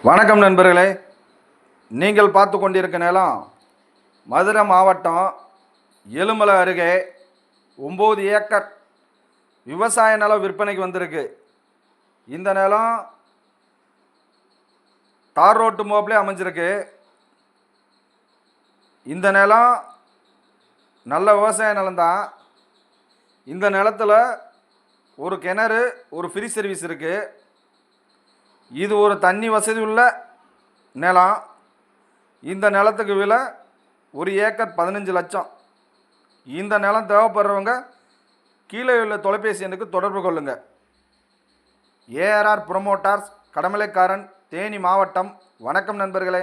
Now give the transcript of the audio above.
வணக்கம் நண்பர்களே, நீங்கள் பார்த்து கொண்டிருக்க நிலம் மதுரை மாவட்டம் எலுமலை அருகே 9 ஏக்கர் விவசாய நிலம் விற்பனைக்கு வந்திருக்கு. இந்த நிலம் தார் ரோட்டு மோப்பிலே அமைஞ்சிருக்கு. இந்த நிலம் நல்ல விவசாய நிலம்தான். இந்த நிலத்தில் ஒரு கிணறு, ஒரு ஃப்ரீ சர்வீஸ் இருக்குது. இது ஒரு தண்ணி வசதி உள்ள நிலம். இந்த நிலத்துக்கு விலை 1 ஏக்கர் 15 லட்சம். இந்த நிலம் தேவைப்படுறவங்க கீழே உள்ள தொலைபேசி எண்ணுக்கு தொடர்பு கொள்ளுங்கள். ஏஆர்ஆர் ப்ரொமோட்டர்ஸ், கடமலைக்காரன், தேனி மாவட்டம். வணக்கம் நண்பர்களே.